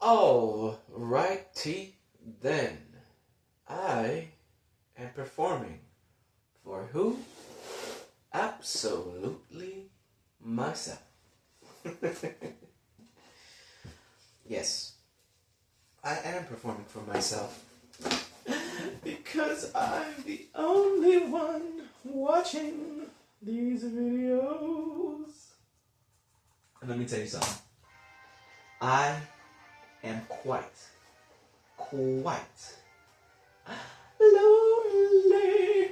Alrighty then. I am performing for who? Absolutely myself. Yes, I am performing for myself. Because I'm the only one watching these videos. And let me tell you something. I am quite lonely.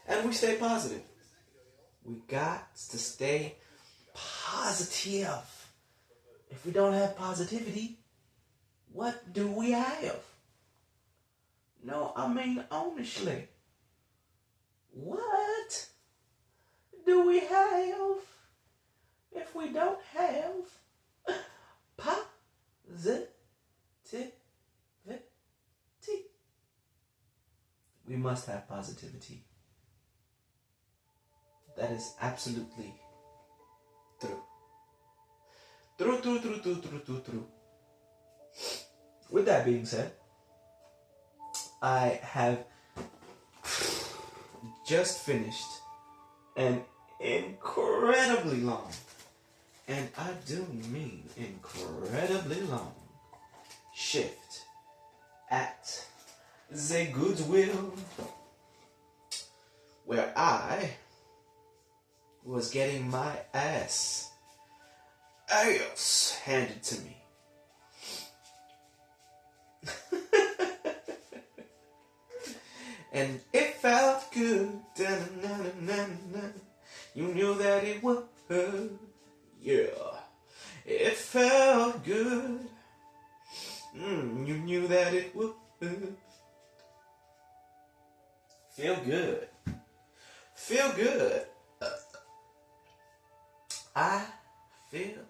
And we stay positive. We got to stay positive. If we don't have positivity, what do we have? No, I mean, honestly, what do we have if we don't have positivity? We must have positivity. That is absolutely true. True. With that being said, I have just finished an incredibly long, and I do mean incredibly long, shift at the Goodwill, where I was getting my ass handed to me. And it felt good. You knew that it would. Yeah. It felt good. You knew that it would. Feel good. Feel good. I feel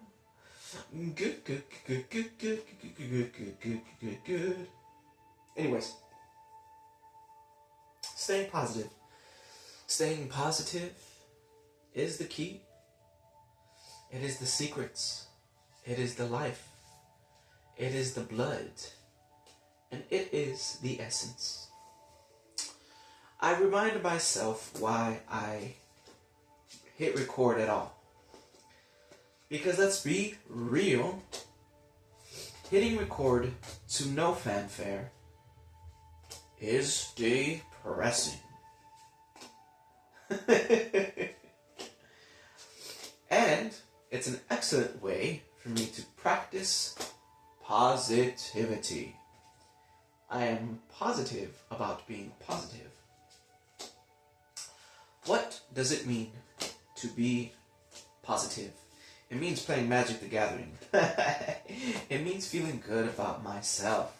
good. Anyways, staying positive. Staying positive is the key. It is the secrets. It is the life. It is the blood. And it is the essence. I reminded myself why I hit record at all. Because let's be real, hitting record to no fanfare is depressing. And it's an excellent way for me to practice positivity. I am positive about being positive. What does it mean to be positive? It means playing Magic the Gathering. It means feeling good about myself.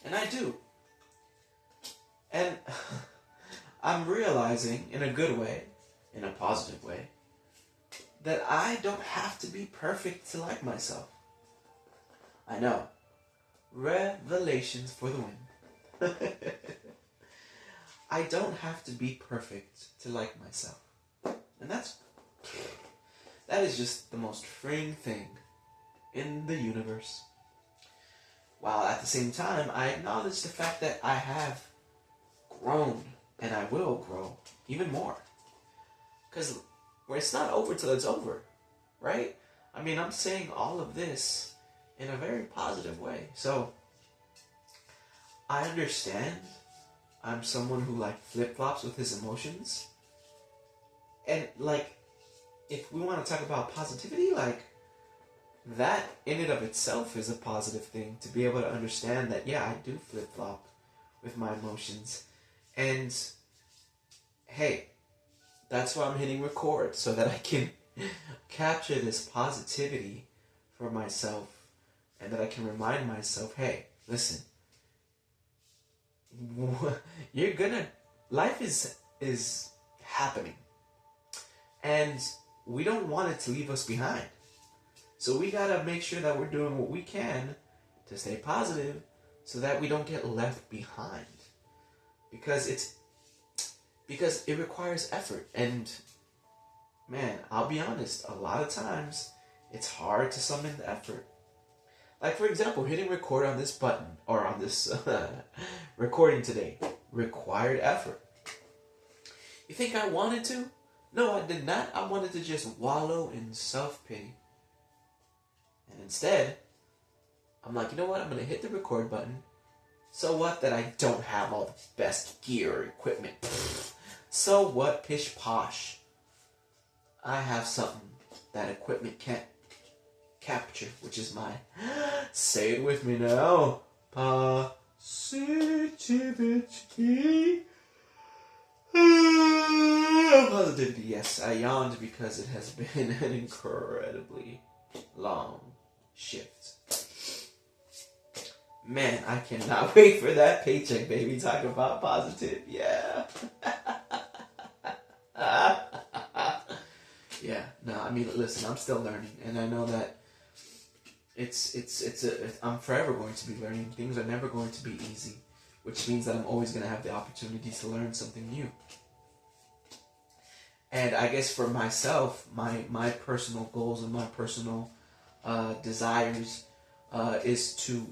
And I do. And I'm realizing in a good way, in a positive way, that I don't have to be perfect to like myself. I know. Revelations for the win. I don't have to be perfect to like myself. And that is just the most freeing thing in the universe. While at the same time, I acknowledge the fact that I have grown and I will grow even more. Because it's not over till it's over, right? I mean, I'm saying all of this in a very positive way. So, I understand I'm someone who flip-flops with his emotions. And if we want to talk about positivity, that in and of itself is a positive thing, to be able to understand that, yeah, I do flip-flop with my emotions. And, hey, that's why I'm hitting record, so that I can capture this positivity for myself, and that I can remind myself, hey, listen, life is happening. And we don't want it to leave us behind. So we gotta make sure that we're doing what we can to stay positive so that we don't get left behind. Because it requires effort. And man, I'll be honest, a lot of times it's hard to summon the effort. Like, for example, hitting record on this button, or on this recording today, required effort. You think I wanted to? No, I did not. I wanted to just wallow in self-pity. And instead, I'm like, you know what? I'm going to hit the record button. So what that I don't have all the best gear or equipment? So what? Pish posh. I have something that equipment can't capture, which is my, say it with me now, positivity. Positivity, yes. I yawned because it has been an incredibly long shift. Man, I cannot wait for that paycheck, baby. Talk about positive, yeah. Yeah, no, I mean, listen, I'm still learning, and I know that I'm forever going to be learning. Things are never going to be easy, which means that I'm always going to have the opportunity to learn something new. And I guess for myself, my personal goals and my personal desires is to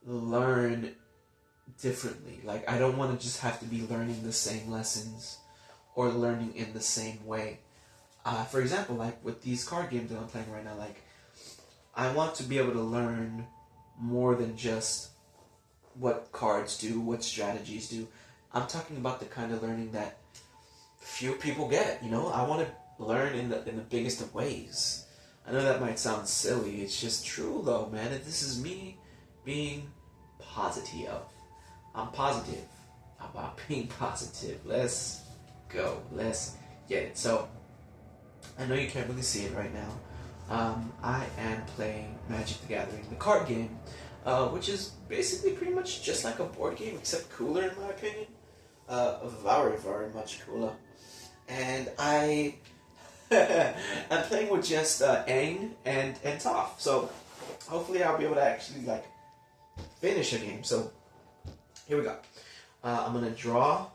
learn differently. Like, I don't want to just have to be learning the same lessons or learning in the same way. For example, like with these card games that I'm playing right now, like, I want to be able to learn more than just what cards do, what strategies do. I'm talking about the kind of learning that few people get, you know? I want to learn in the biggest of ways. I know that might sound silly. It's just true, though, man. This is me being positive. I'm positive about being positive. Let's go. Let's get it. So, I know you can't really see it right now. I am playing Magic the Gathering, the card game, which is basically pretty much just like a board game, except cooler in my opinion. Very, very much cooler. And I'm playing with just Aang and Toph. So hopefully I'll be able to actually like finish a game. So here we go. I'm gonna draw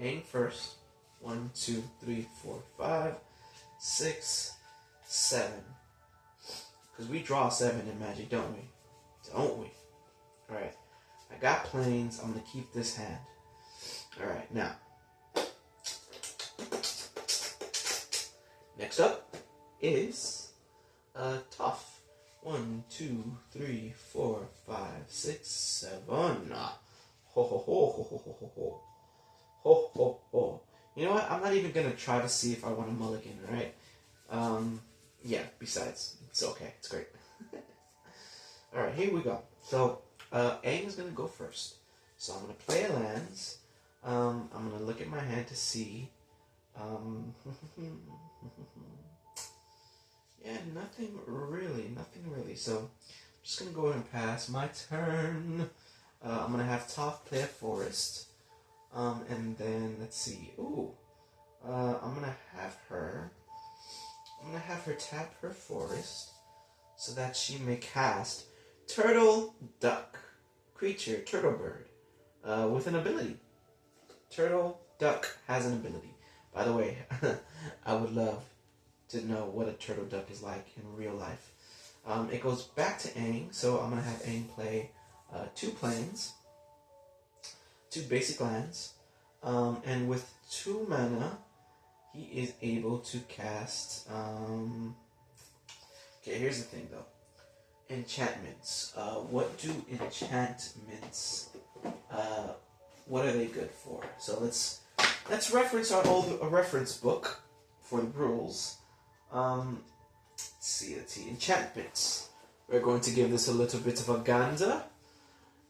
Aang first. 1, 2, 3, 4, 5, 6, 7. Because we draw 7 in Magic, don't we? Don't we? Alright. I got planes. I'm going to keep this hand. Alright, now. Next up is Toph. 1, 2, 3, 4, 5, 6, 7. Ho ho ho ho ho ho ho ho. Ho ho ho. You know what? I'm not even going to try to see if I want a mulligan, right? Yeah, besides, it's okay. It's great. Alright, here we go. So, Aang is going to go first. So I'm going to play a lands. I'm going to look at my hand to see. Yeah, nothing really. So, I'm just going to go ahead and pass my turn. I'm going to have Toph play a forest. And then, let's see. Ooh. I'm going to have her tap her forest so that she may cast Turtle Duck. Creature, turtle bird. With an ability. Turtle Duck has an ability. By the way, I would love to know what a turtle duck is like in real life. It goes back to Aang, so I'm going to have Aang play 2 planes. 2 basic lands. And with 2 mana, he is able to cast... Okay, here's the thing, though. Enchantments. What do enchantments... what are they good for? So let's reference our old reference book for the rules. Let's see. Enchantments. We're going to give this a little bit of a gander.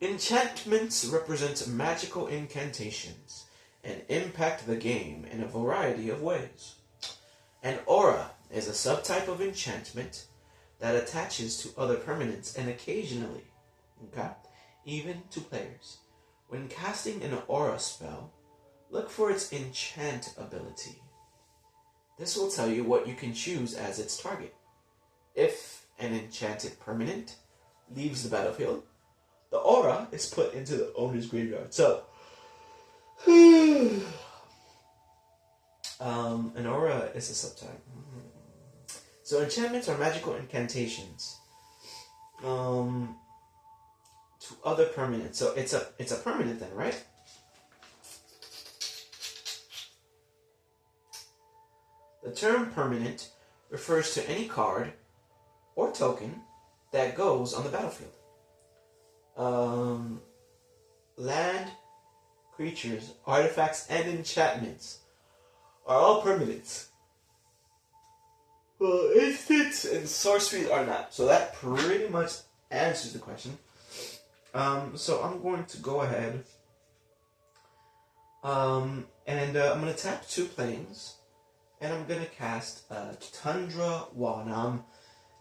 Enchantments represent magical incantations and impact the game in a variety of ways. An aura is a subtype of enchantment that attaches to other permanents and occasionally, even to players. When casting an aura spell, look for its enchant ability. This will tell you what you can choose as its target. If an enchanted permanent leaves the battlefield, the aura is put into the owner's graveyard. So, an aura is a subtype. So enchantments are magical incantations to other permanents. So it's a permanent then, right? The term permanent refers to any card or token that goes on the battlefield. Land, creatures, artifacts, and enchantments are all permanents. Well, instants and sorceries are not. So that pretty much answers the question. So I'm going to go ahead. And I'm going to tap 2 planes. And I'm going to cast Tundra Wall. Now I'm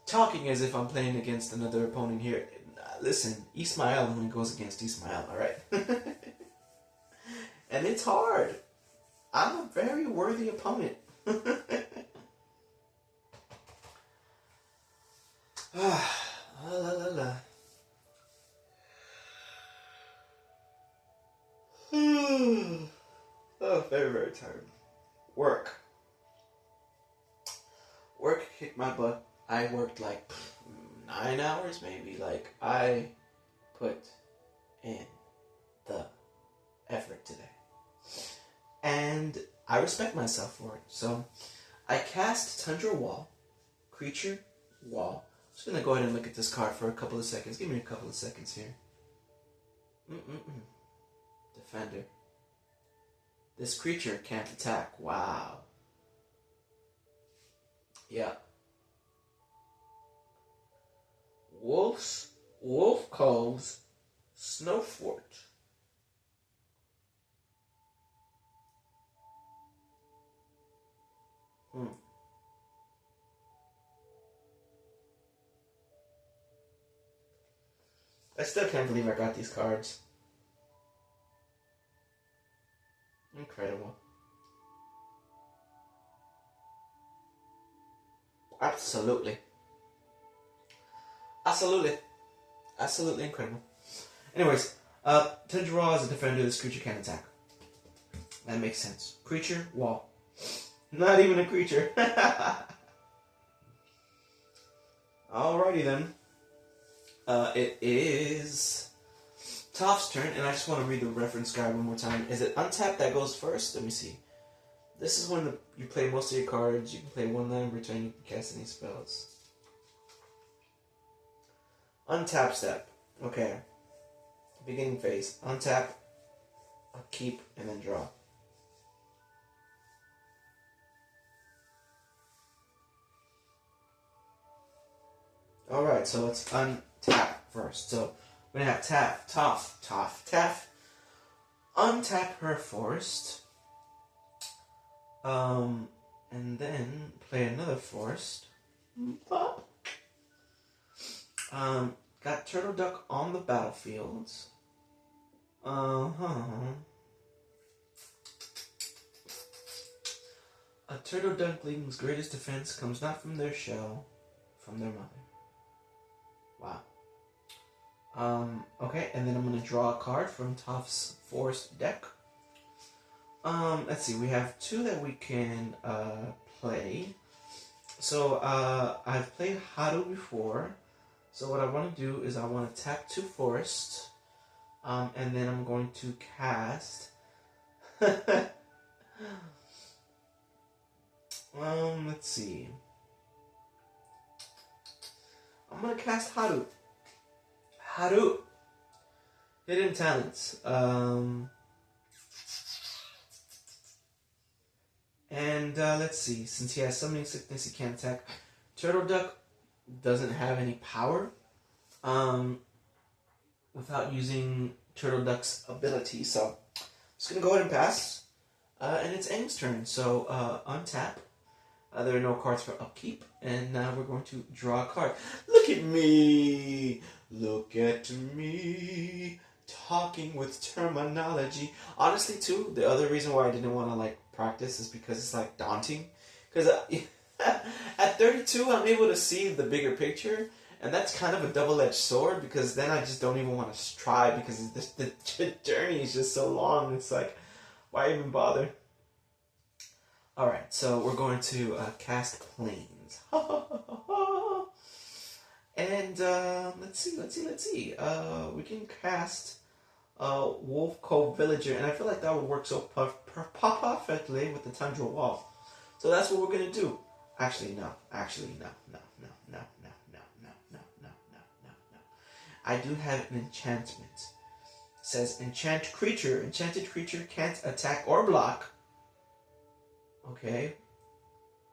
talking as if I'm playing against another opponent here. Listen, Ismael only goes against Ismael, alright? And it's hard. I'm a very worthy opponent. Oh, very, very tired. Work kicked my butt. I worked like 9 hours maybe. Like, I put in the effort today. And I respect myself for it. So, I cast Tundra Wall, creature wall. I'm just going to go ahead and look at this card for a couple of seconds. Give me a couple of seconds here. Defender. This creature can't attack. Wow. Yeah. Wolf Cove's Snow Fort. I still can't believe I got these cards. Incredible. Absolutely. Absolutely incredible. Anyways, Tundra is a defender. This creature can't attack. That makes sense. Creature, wall. Not even a creature. Alrighty then. It is Toph's turn, and I just want to read the reference guide one more time. Is it untap that goes first? Let me see. This is when you play most of your cards. You can play 1 land, return, you can cast any spells. Untap step. Okay. Beginning phase. Untap, upkeep, and then draw. Alright, so let's untap first. So we're going to have Toph. Untap her first. And then play another forest. Got Turtle Duck on the battlefield. A turtle duckling's greatest defense comes not from their shell, from their mother. Wow. Okay, and then I'm gonna draw a card from Toph's forest deck. Let's see, we have 2 that we can play. So I've played Haru before. So what I want to do is I want to tap 2 forest, and then I'm going to cast. Let's see. I'm gonna cast Haru. Hidden talents. And let's see. Since he has summoning sickness, he can't attack. Turtle Duck doesn't have any power without using Turtle Duck's ability. So I'm just going to go ahead and pass. And it's Aang's turn. So untap. There are no cards for upkeep. And now we're going to draw a card. Look at me. Look at me. Talking with terminology. Honestly, too, the other reason why I didn't want to practice is because it's daunting. Because at 32, I'm able to see the bigger picture, and that's kind of a double-edged sword, because then I just don't even want to try, because the journey is just so long. It's why even bother? Alright, so we're going to cast Plains. And And let's see. We can cast Wolf Cove Villager, and I feel like that would work so perfectly with the Tundra Wall. So that's what we're gonna do. Actually, no. I do have an enchantment. It says enchant creature. Enchanted creature can't attack or block. Okay.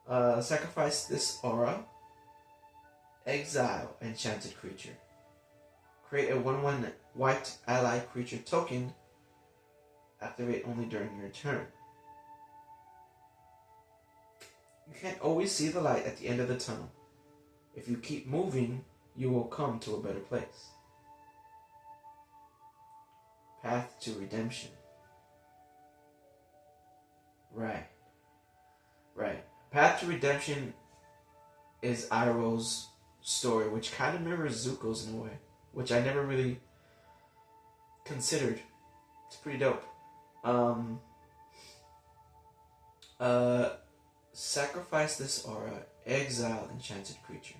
Sacrifice this aura. Exile enchanted creature. Create a 1/1 white ally creature token. Activate only during your turn. You can't always see the light at the end of the tunnel. If you keep moving, you will come to a better place. Path to redemption. Right. Path to redemption is Iroh's story, which kind of mirrors Zuko's in a way, which I never really considered. It's pretty dope. Sacrifice this aura, exile enchanted creature.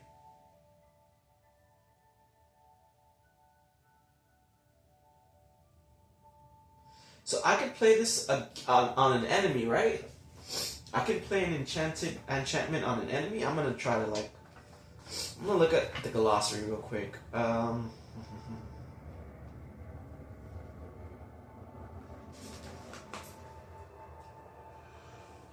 So I could play this on an enemy, right? I can play an enchantment on an enemy. I'm gonna try to I'm gonna look at the glossary real quick.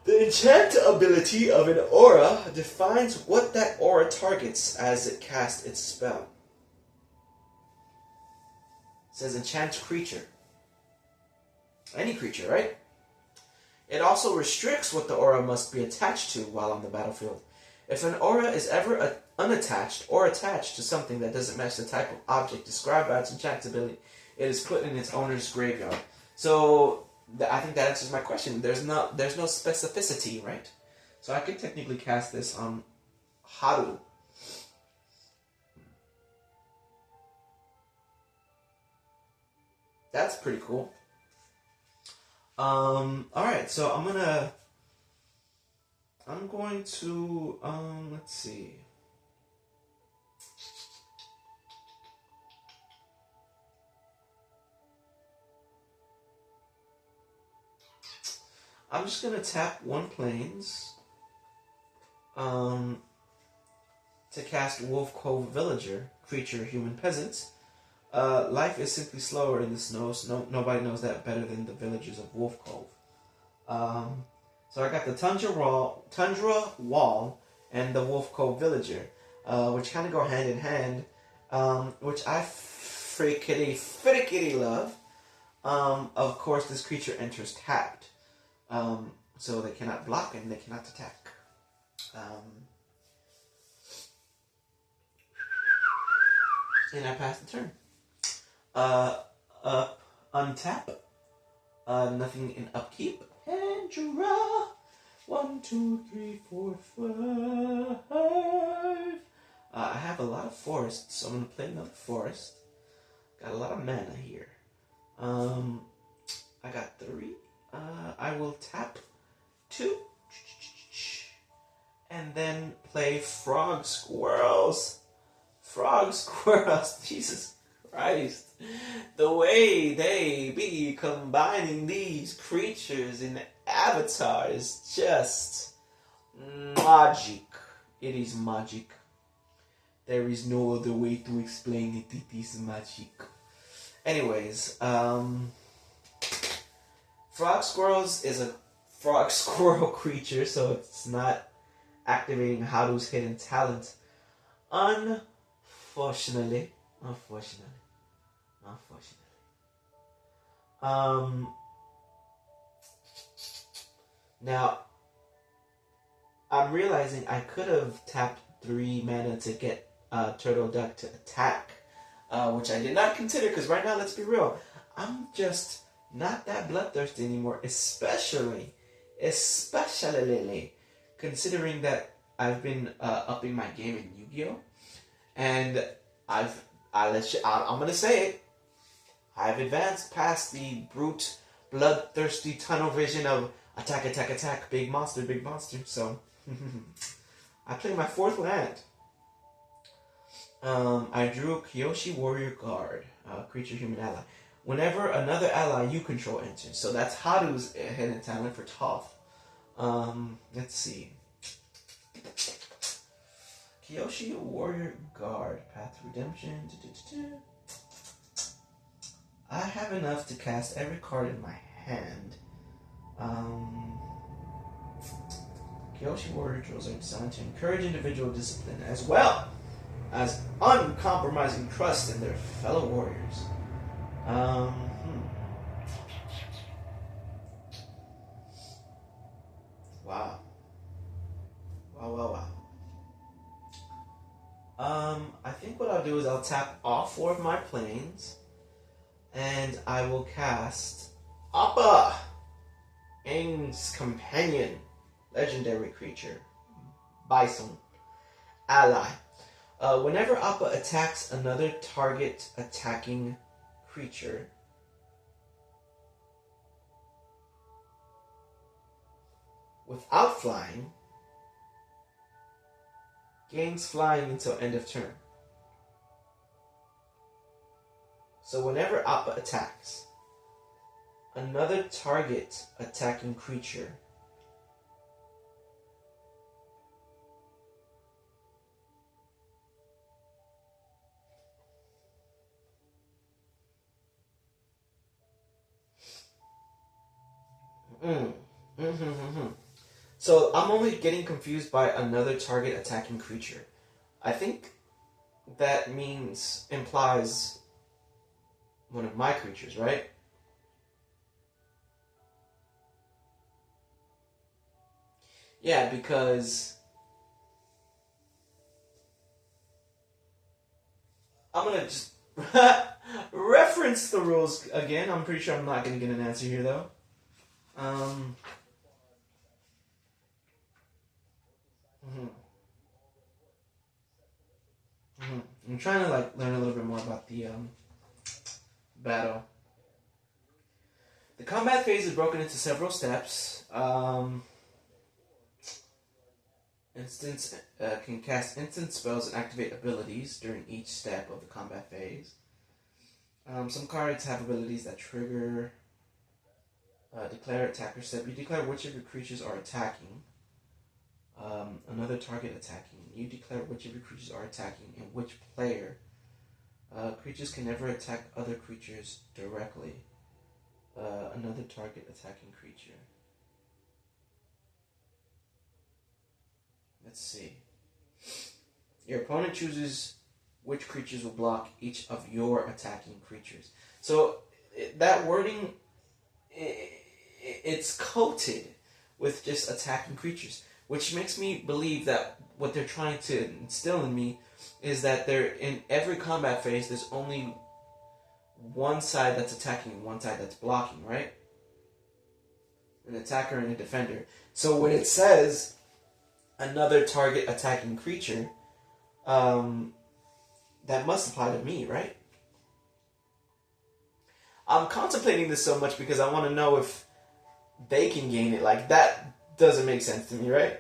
The enchant ability of an aura defines what that aura targets as it casts its spell. It says enchant creature. Any creature, right? It also restricts what the aura must be attached to while on the battlefield. If an aura is ever unattached or attached to something that doesn't match the type of object described by its enchant ability, it is put in its owner's graveyard. So I think that answers my question. There's no specificity, right? So I could technically cast this on Haru. That's pretty cool. Alright, so I'm going to, let's see. I'm just going to tap 1 plains, to cast Wolf Cove Villager, creature, human, peasant. Life is simply slower in the snows. Nobody knows that better than the villagers of Wolf Cove. So I got the Tundra Wall and the Wolf Cove Villager, which kind of go hand in hand, which I freakity love. Of course, this creature enters tapped, so they cannot block and they cannot attack. And I pass the turn. Untap. Nothing in upkeep. And draw. 1, 2, 3, 4, 5. I have a lot of forests, so I'm gonna play another forest. Got a lot of mana here. I got 3. I will tap 2. And then play Frog Squirrels. Jesus Christ. The way they be combining these creatures in Avatar is just magic. It is magic. There is no other way to explain it. It is magic. Anyways, Frog Squirrels is a frog squirrel creature, so it's not activating Haru's hidden talent. Unfortunately. Now, I'm realizing I could have tapped 3 mana to get Turtle Duck to attack, which I did not consider, because right now, let's be real, I'm just not that bloodthirsty anymore, especially considering that I've been upping my game in Yu-Gi-Oh! And I'm gonna say it. I've advanced past the brute, bloodthirsty tunnel vision of attack, big monster. So I play my 4th land. I drew Kyoshi Warrior Guard, creature human ally. Whenever another ally you control enters. So that's Haru's hidden talent for Toph. Let's see. Kyoshi Warrior Guard, Path to Redemption. I have enough to cast every card in my hand. Kyoshi Warrior drills are designed to encourage individual discipline as well as uncompromising trust in their fellow warriors. Wow. Wow. I think what I'll do is I'll tap all 4 of my planes, and I will cast Appa, Aang's companion, legendary creature, Bison, ally. Whenever Appa attacks another target attacking creature, without flying, gains flying until end of turn. So whenever Appa attacks another target attacking creature, So I'm only getting confused by another target attacking creature. I think that implies one of my creatures, right? Yeah, because I'm gonna just reference the rules again. I'm pretty sure I'm not gonna get an answer here though. I'm trying to learn a little bit more about the battle. The combat phase is broken into several steps. Instance can cast instant spells and activate abilities during each step of the combat phase. Some cards have abilities that trigger declare attacker step. You declare which of your creatures are attacking. Another target attacking. You declare which of your creatures are attacking and which player. Creatures can never attack other creatures directly. Another target attacking creature. Let's see. Your opponent chooses which creatures will block each of your attacking creatures. So that wording, it's coated with just attacking creatures, which makes me believe that what they're trying to instill in me is that they're in every combat phase, there's only one side that's attacking and one side that's blocking, right? An attacker and a defender. So when it says another target attacking creature, that must apply to me, right? I'm contemplating this so much because I want to know if they can gain it. Like, that doesn't make sense to me, right?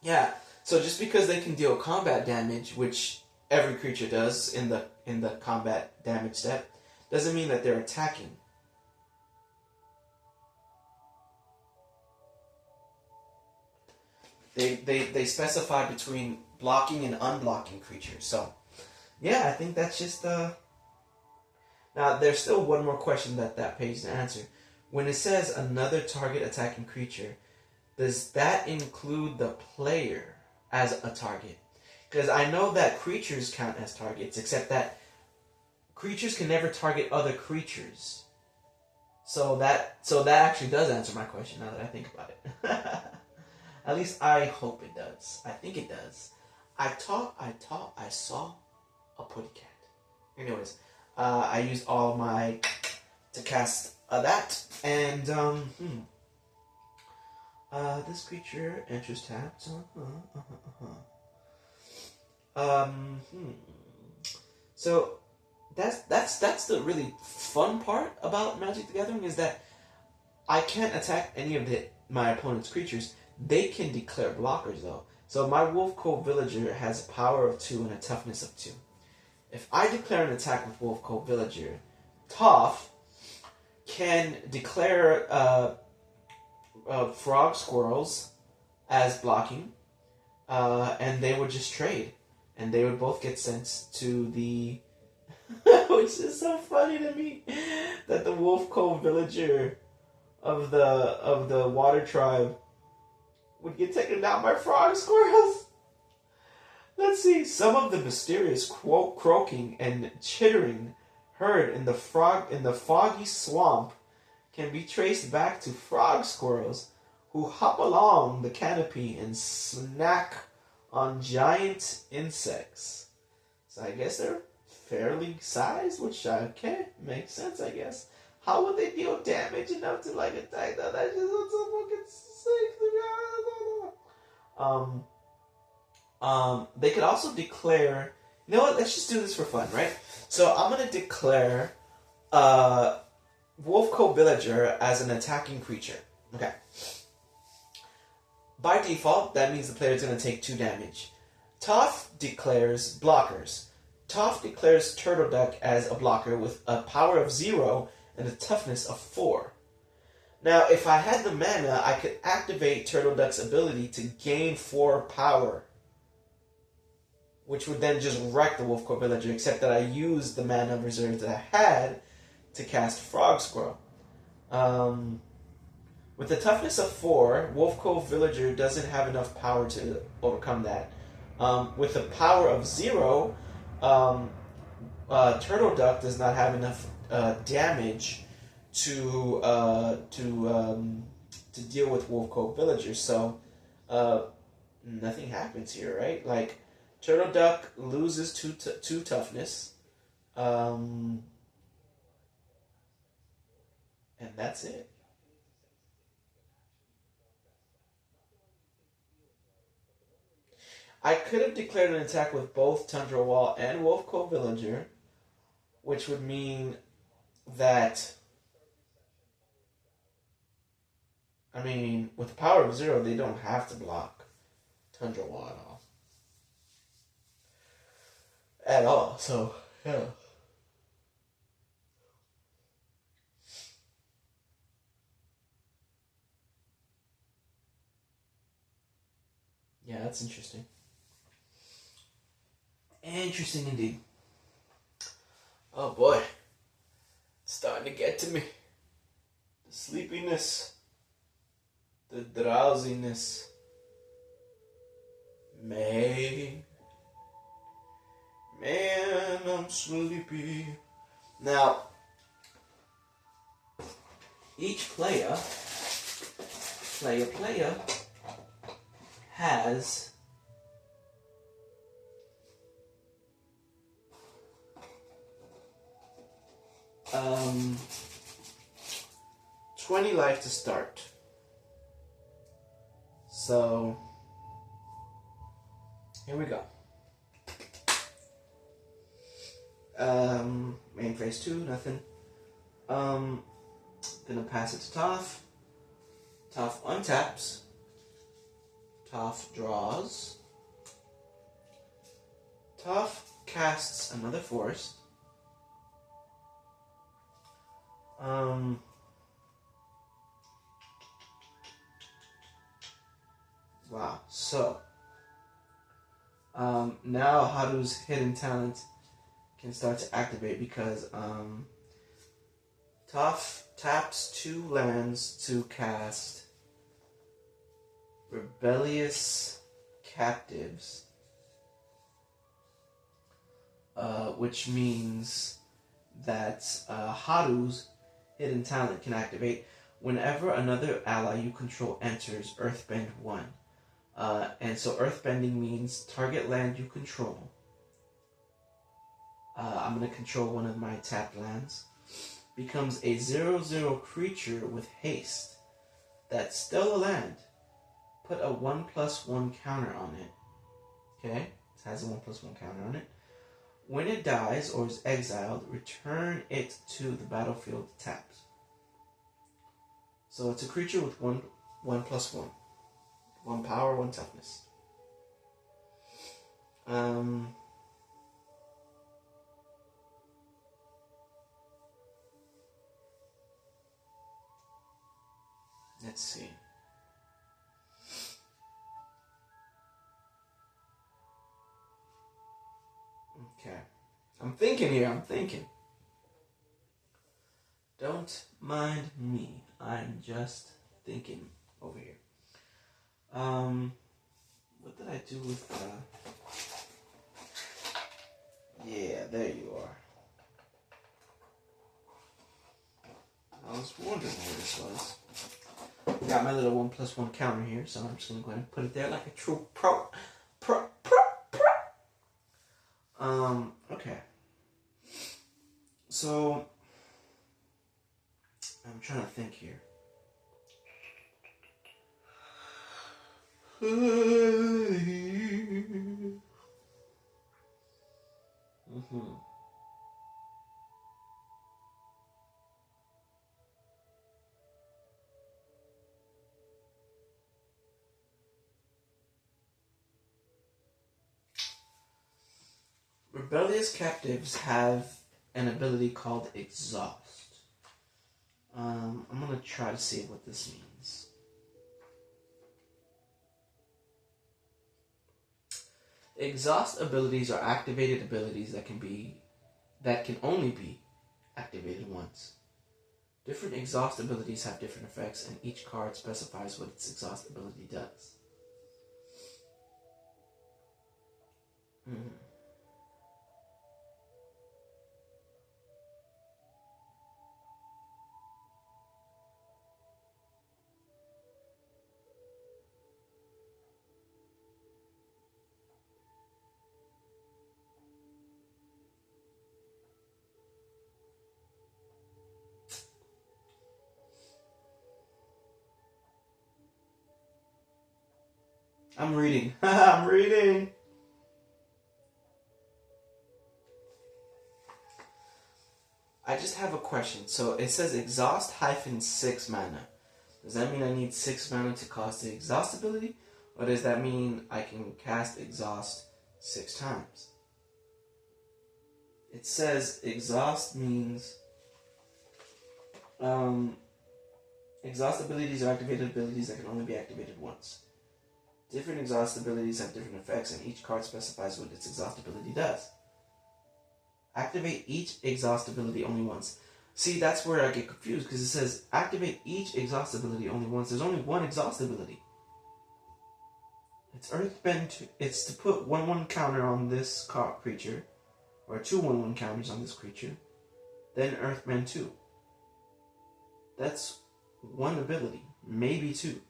Yeah, so just because they can deal combat damage, which every creature does in the combat damage step, doesn't mean that they're attacking. They specify between blocking and unblocking creatures. So, yeah, I think that's just Now, there's still one more question that page to answer. When it says another target attacking creature, does that include the player as a target? Because I know that creatures count as targets, except that creatures can never target other creatures. So that actually does answer my question now that I think about it. At least I hope it does. I think it does. I saw a putty cat. Anyways, I used all my to cast that, and this creature enters tapped. So that's the really fun part about Magic the Gathering, is that I can't attack any of my opponent's creatures. They can declare blockers though. So my Wolf Cove Villager has a power of 2 and a toughness of 2. If I declare an attack with Wolf Cove Villager, Toph can declare frog squirrels as blocking, and they would just trade, and they would both get sent to the which is so funny to me that the Wolf Cove Villager of the water tribe would get taken down by frog squirrels. Let's see. Some of the mysterious croaking and chittering heard in the foggy swamp can be traced back to frog squirrels who hop along the canopy and snack on giant insects. So I guess they're fairly sized, which makes sense, I guess. How would they deal damage enough to attack that? That just looks so fucking sick to me. They could also declare. You know what? Let's just do this for fun, right? So I'm gonna declare Wolf Cove Villager as an attacking creature. Okay. By default, that means the player is gonna take 2 damage. Toph declares blockers. Toph declares Turtle Duck as a blocker with a power of 0 and a toughness of 4. Now, if I had the mana, I could activate Turtle Duck's ability to gain 4 power, which would then just wreck the Wolf Cove Villager, except that I used the mana reserve that I had to cast Frog Squirrel. With the toughness of 4, Wolf Cove Villager doesn't have enough power to overcome that. With the power of 0, Turtle Duck does not have enough damage to deal with Wolf Cove Villagers, so nothing happens here, right? Like, Turtle Duck loses 2 toughness, and that's it. I could have declared an attack with both Tundra Wall and Wolf Cove Villager, which would mean that, with the power of 0, they don't have to block Tundra Wall at all. So, yeah. Yeah, that's interesting. Interesting indeed. Oh boy. It's starting to get to me. The sleepiness. The drowsiness. Man, I'm sleepy. Now, each player has 20 life to start. So, here we go. Main phase 2, nothing. Gonna pass it to Toph. Toph untaps. Toph draws. Toph casts another forest. Wow. So, now Haru's hidden talent can start to activate because Toph taps 2 lands to cast Rebellious Captives, which means that Haru's hidden talent can activate whenever another ally you control enters Earthbend 1. And so Earthbending means target land you control. I'm going to control one of my tapped lands. Becomes a 0/0 creature with haste. That's still a land. Put a 1/1 counter on it. Okay? It has a 1/1 counter on it. When it dies or is exiled, return it to the battlefield tapped. So it's a creature with 1/1. 1 power, 1 toughness. Um, let's see. Okay. I'm thinking here, I'm thinking. Don't mind me. I'm just thinking over here. What did I do with yeah, there you are. I was wondering where this was. Got my little 1+1 counter here, so I'm just gonna go ahead and put it there like a true pro. Okay. So I'm trying to think here. Mm-hmm. Rebellious captives have an ability called exhaust. I'm gonna try to see what this means. Exhaust abilities are activated abilities that can only be activated once. Different exhaust abilities have different effects, and each card specifies what its exhaust ability does. Mm-hmm. I'm reading. I'm reading. I just have a question. So it says exhaust -6 mana. Does that mean I need 6 mana to cast the exhaust ability? Or does that mean I can cast exhaust 6 times? It says exhaust means exhaust abilities are activated abilities that can only be activated once. Different exhaust abilities have different effects, and each card specifies what its exhaust ability does. Activate each exhaust ability only once. See, that's where I get confused, because it says activate each exhaust ability only once. There's only one exhaust ability. It's Earthbend. It's to put 1/1 counter on this creature, or 2 1/1 counters on this creature, then Earthbend 2. That's one ability, maybe 2.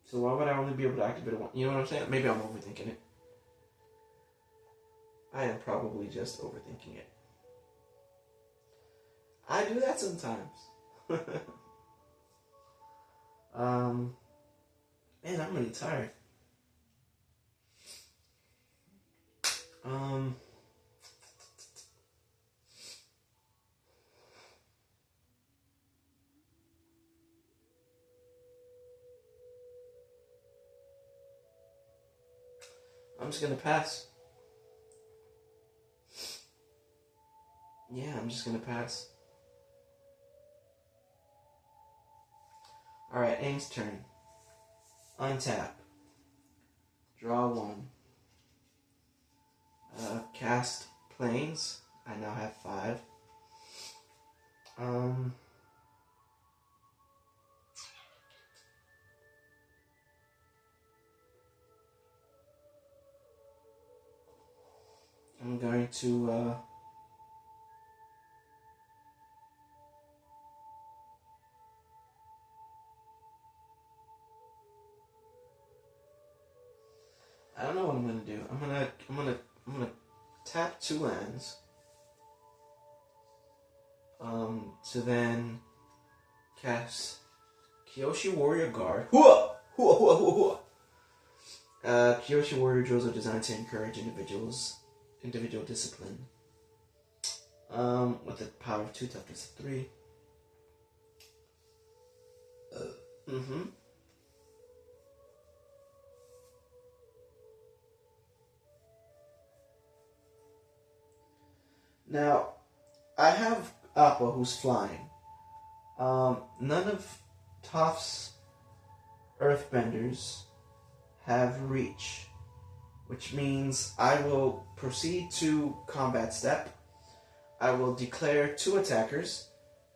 So why would I only be able to activate one? You know what I'm saying? Maybe I'm overthinking it. I am probably just overthinking it. I do that sometimes. Man, I'm really tired. I'm just gonna pass. Yeah, I'm just gonna pass. Alright, Aang's turn. Untap. Draw 1. Cast Planes. I now have 5. I'm going to I don't know what I'm gonna do. I'm gonna tap 2 lands. To then cast Kyoshi Warrior Guard. Hua! Hua hua hua hua! Kyoshi Warrior drills are designed to encourage individual discipline. With the power of 2, toughness of 3. Now, I have Appa who's flying. None of Toph's Earthbenders have reach, which means I will proceed to combat step. I will declare two attackers,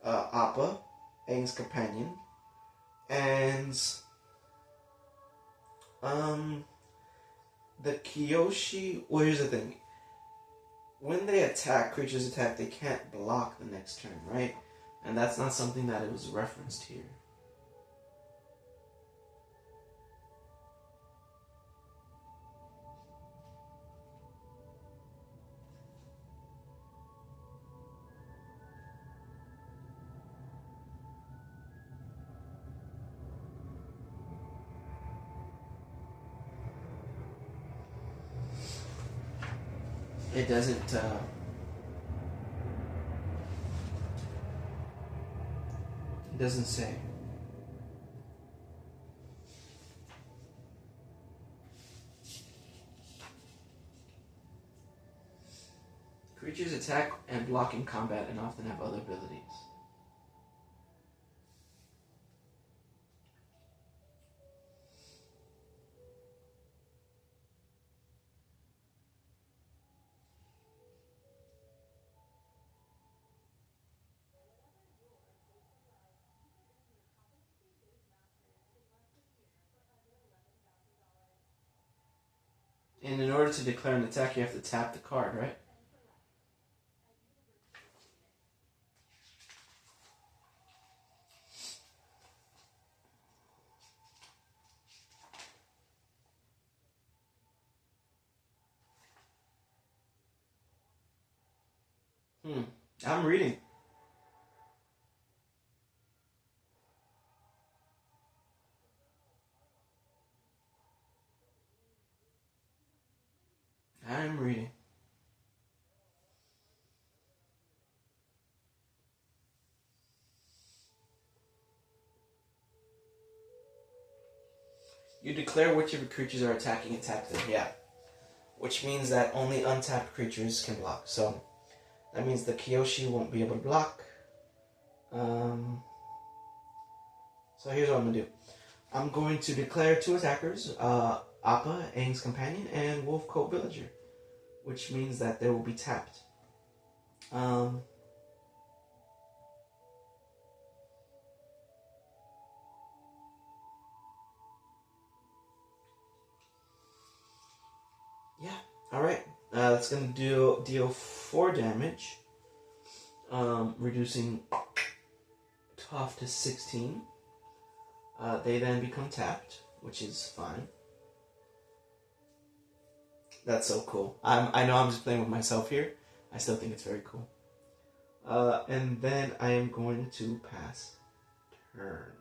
Appa, Aang's companion, and the Kyoshi. Well, here's the thing. When they attack, creatures attack, they can't block the next turn, right? And that's not something that it was referenced here. It doesn't. It doesn't say. Creatures attack and block in combat and often have other abilities. And in order to declare an attack, you have to tap the card, right? I'm reading. I'm reading. You declare which of your creatures are attacking, attack them. Yeah. Which means that only untapped creatures can block. So that means the Kyoshi won't be able to block. So here's what I'm going to do. I'm going to declare two attackers, Appa, Aang's companion, and Wolf Coat Villager. Which means that they will be tapped. Yeah, alright. That's going to deal 4 damage. Reducing Toph to 16. They then become tapped, which is fine. That's so cool. I know I'm just playing with myself here. I still think it's very cool. And then I am going to pass turn.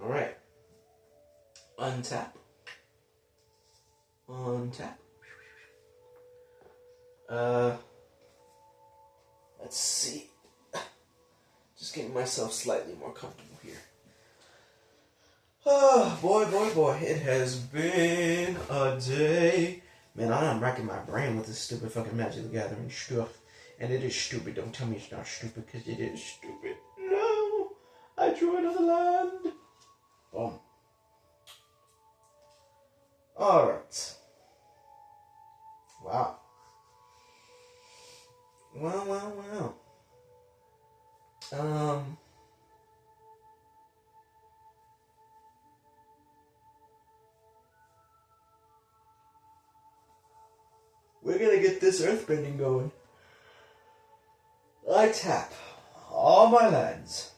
Alright. Untap. Untap. Let's see. Just getting myself slightly more comfortable here. Oh, boy. It has been a day. Man, I'm racking my brain with this stupid fucking Magic the Gathering stuff. And it is stupid. Don't tell me it's not stupid, because it is stupid. No! I drew another land. Boom. Alright. Wow. Well. We're gonna get this earthbending going. I tap all my lands.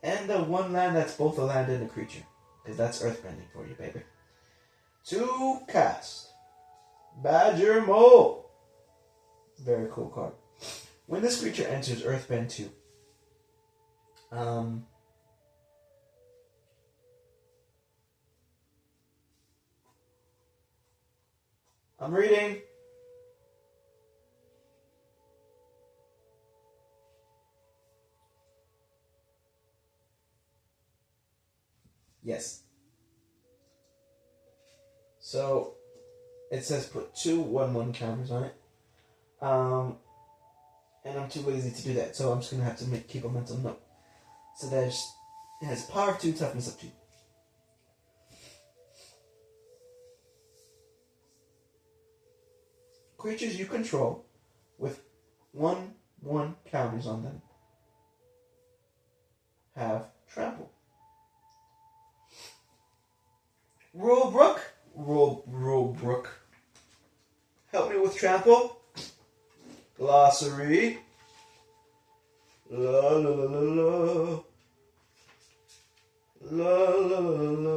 And the one land that's both a land and a creature. Because that's earthbending for you, baby. To cast Badger Mole. Very cool card. When this creature enters Earthbend 2, I'm reading. Yes. So it says put 2 1/1 counters on it. And I'm too lazy to do that, so I'm just gonna have to keep a mental note. So it has power of 2, toughness of 2. Creatures you control with 1/1 counters on them have trample. Rulebrook. Help me with trample. Glossary. La la la la la. La la la la la.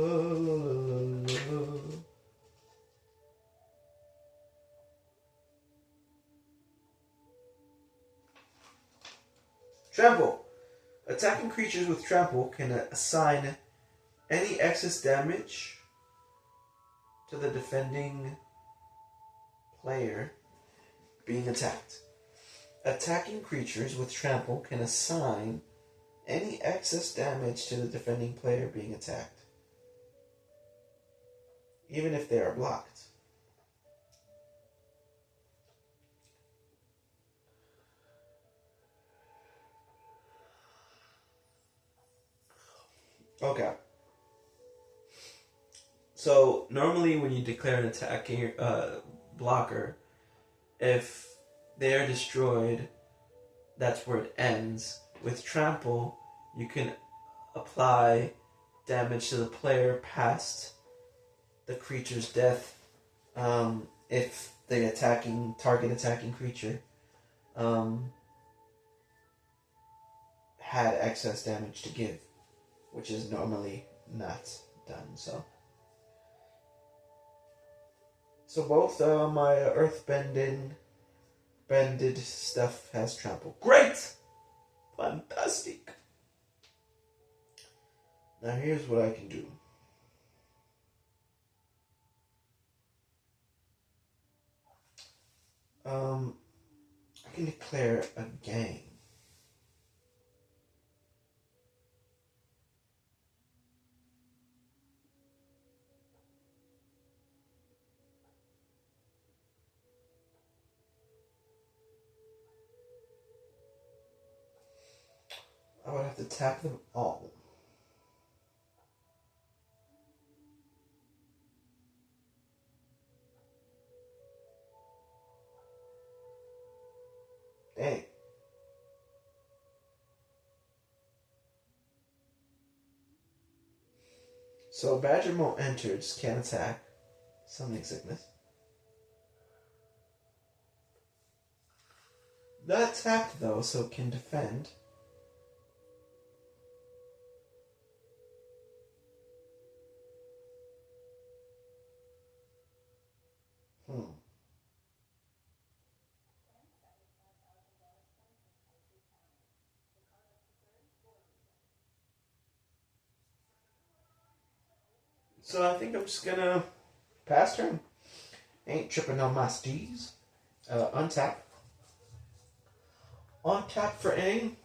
Trample. Attacking creatures with trample can assign any excess damage to the defending player being attacked. Attacking creatures with trample can assign any excess damage to the defending player being attacked, even if they are blocked. Okay. So normally when you declare an attacking blocker, if they are destroyed, that's where it ends. With trample, you can apply damage to the player past the creature's death if the target attacking creature had excess damage to give, which is normally not done. So both my bended stuff has trample. Great! Fantastic! Now here's what I can do. I can declare a game. I would have to tap them all. Dang. So Badger Mole enters, can't attack. Summoning Sickness. Not tapped though, so it can defend. So I think I'm just gonna pass turn. Ain't tripping on my steez. Untap. Untap for Aang.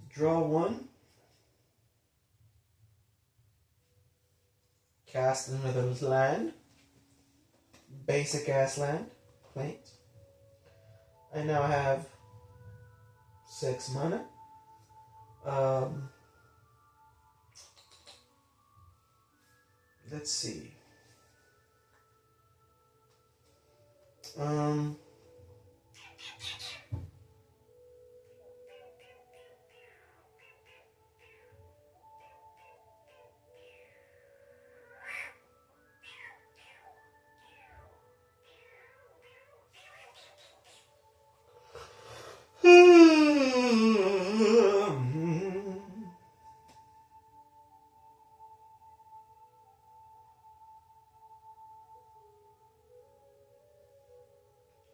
Draw 1. Cast another land. Basic ass land. Plate. I now have 6 mana. Let's see.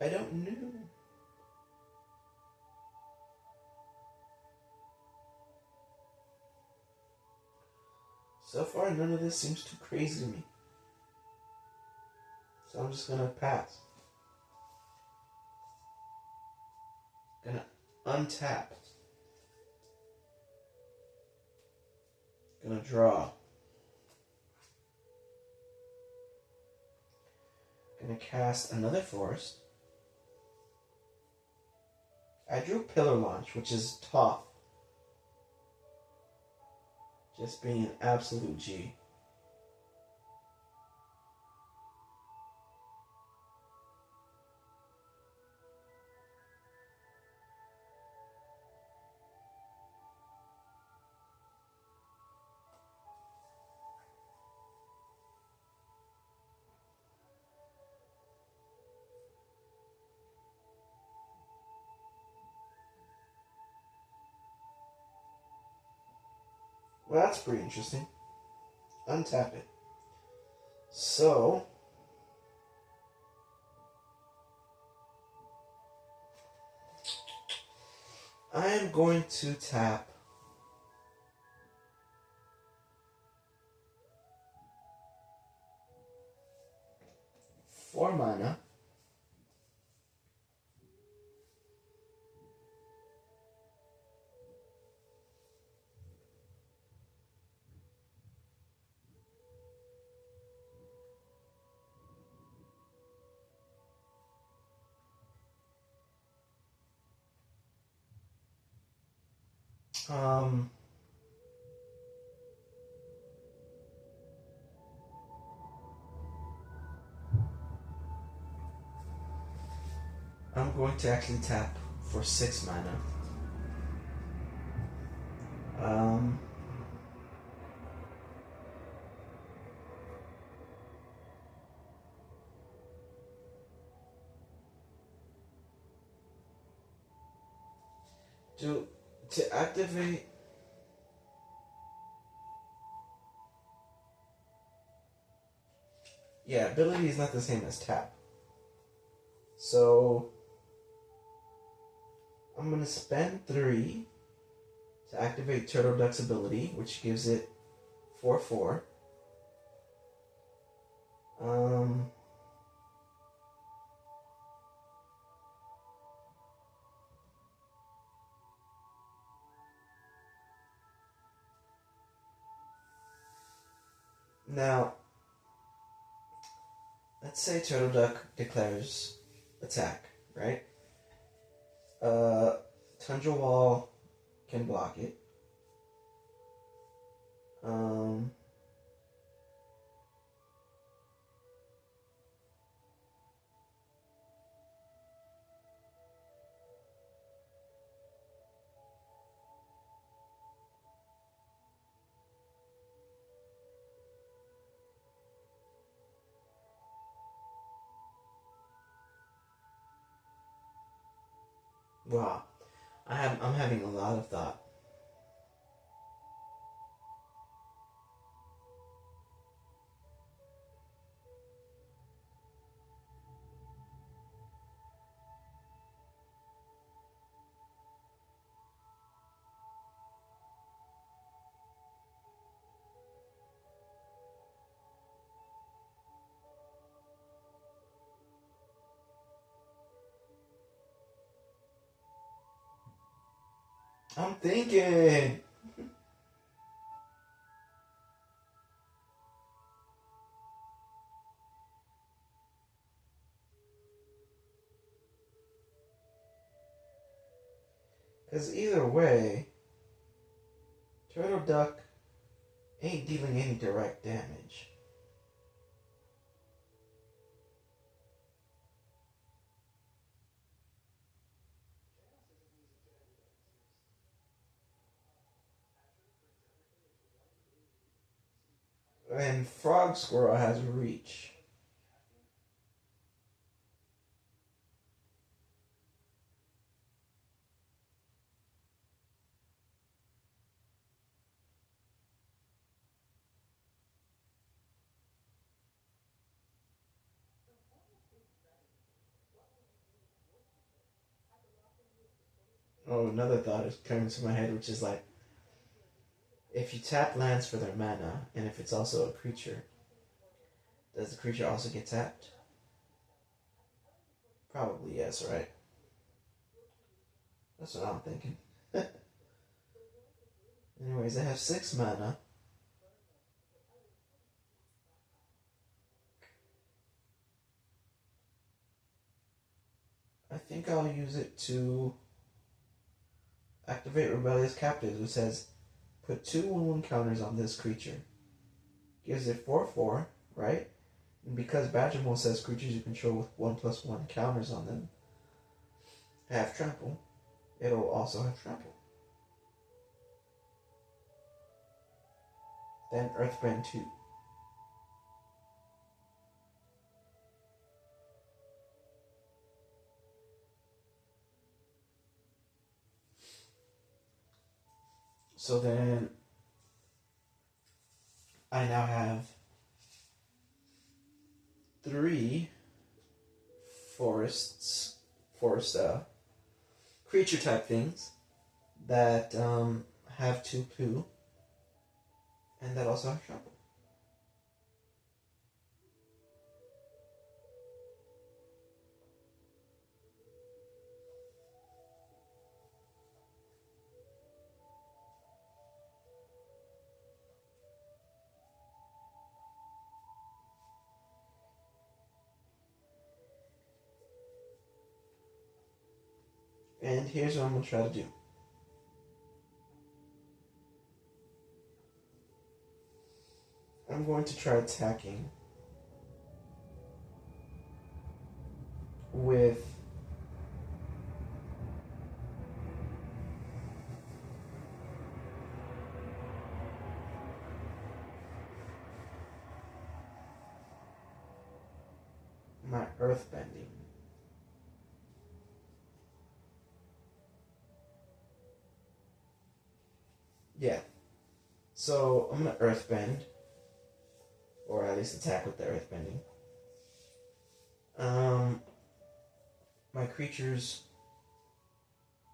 I don't know. So far, none of this seems too crazy to me. So I'm just gonna pass. Gonna untap. Gonna draw. Gonna cast another forest. I drew Pillar Launch, which is tough. Just being an absolute G. Well, that's pretty interesting. Untap it. So, I am going to tap 4 mana. Um, I'm going to actually tap for 6 mana. Um, to activate. Yeah, ability is not the same as tap. So I'm gonna spend 3 to activate Turtle Duck's ability, which gives it 4/4. Now, let's say Turtle Duck declares attack, right? Tundra Wall can block it. Wow, I'm having a lot of thought. I'm thinking. Because either way, Turtle Duck ain't dealing any direct damage. And Frog Squirrel has reach. Oh, another thought is coming to my head, which is like, if you tap lands for their mana, and if it's also a creature, does the creature also get tapped? Probably yes, right? That's what I'm thinking. Anyways, I have 6 mana. I think I'll use it to activate Rebellious Captives, which says put 2 1/1 counters on this creature. Gives it 4/4, right? And because Badgermole says creatures you control with 1/1 counters on them have trample, it'll also have trample. Then Earthbend 2. So then I now have 3 forest creature type things that have 2/2 and that also have trample. And here's what I'm going to try to do. I'm going to try attacking with my Earthbending. Yeah. So I'm going to Earthbend, or at least attack with the Earthbending. My creatures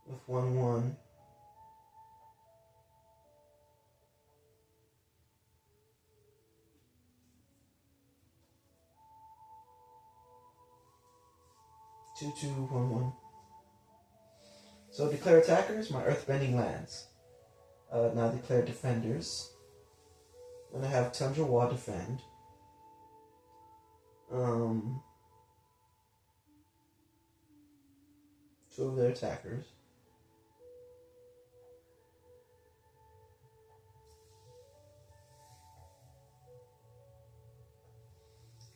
with 1/1 2/2 1/1. So declare attackers, my Earthbending lands. Now declare defenders. I'm gonna have Tundra Wa defend. Two of their attackers.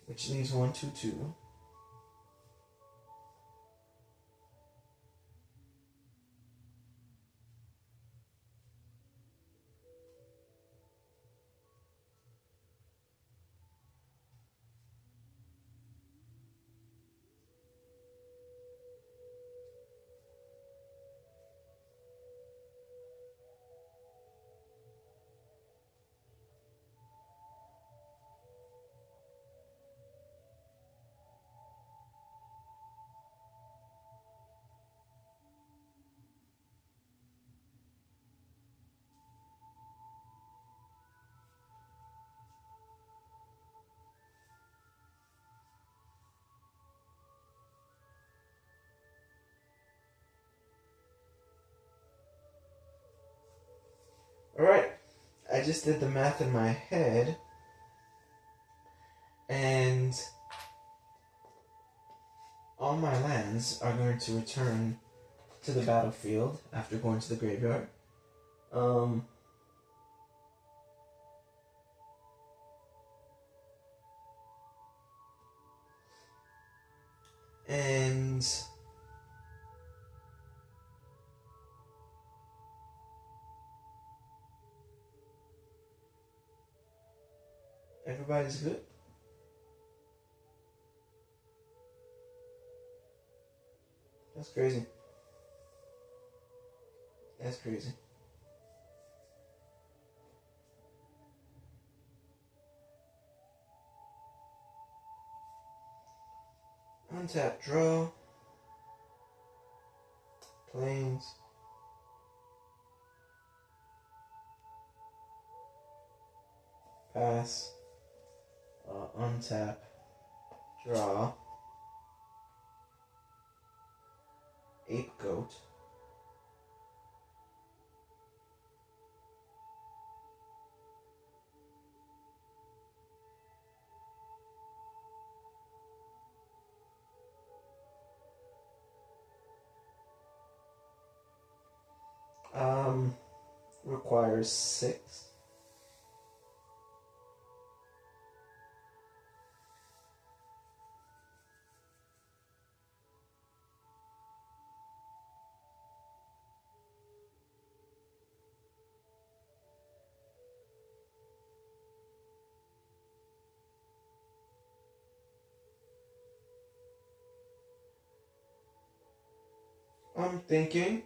Which leaves 1/2/2. Alright, I just did the math in my head, and all my lands are going to return to the battlefield after going to the graveyard. And everybody's good. That's crazy. That's crazy. Untap, draw. Plains. Pass. Untap. Draw. Ape Goat. Um, requires 6. I'm thinking.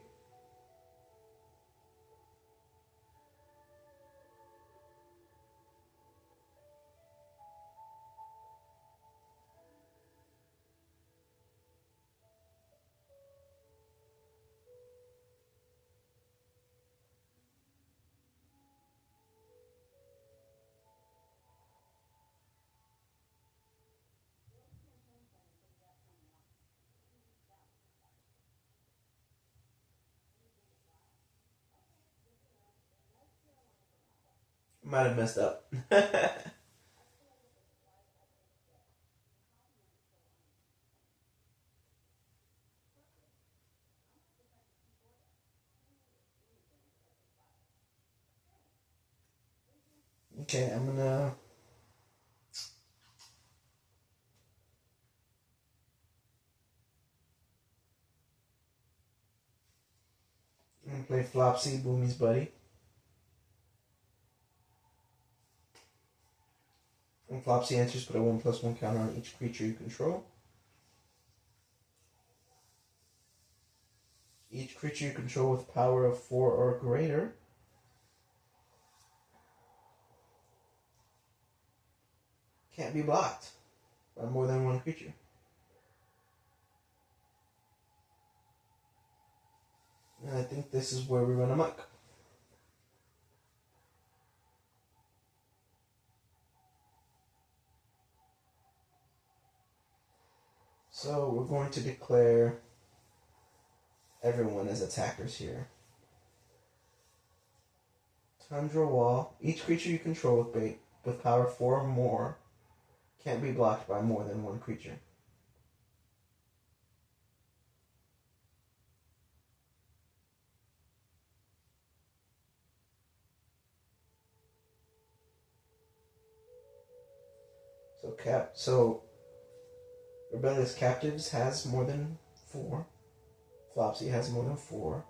Might have messed up. Okay, I'm gonna play Flopsy, Boomy's buddy. When Flopsy enters, put a 1/1 counter on each creature you control. Each creature you control with power of 4 or greater can't be blocked by more than one creature. And I think this is where we run amok. So we're going to declare everyone as attackers here. Tundra Wall. Each creature you control with power 4 or more can't be blocked by more than one creature. So Rebellious Captives has more than 4. Flopsy has more than 4.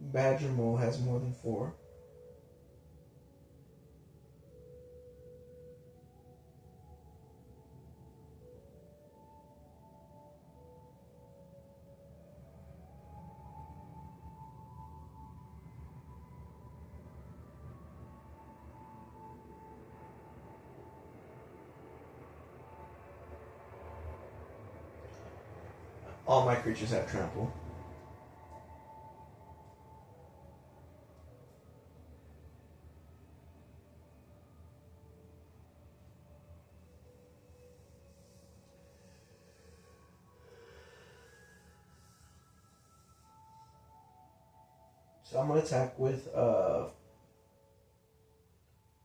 Badger Mole has more than 4. All my creatures have trample. So I'm going to attack with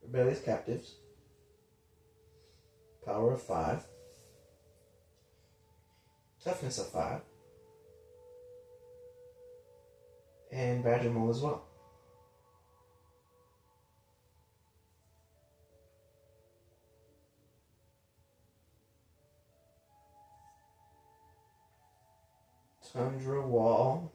Rebellious Captives. Power of 5. Toughness of 5. And Badger Mole as well. Tundra Wall.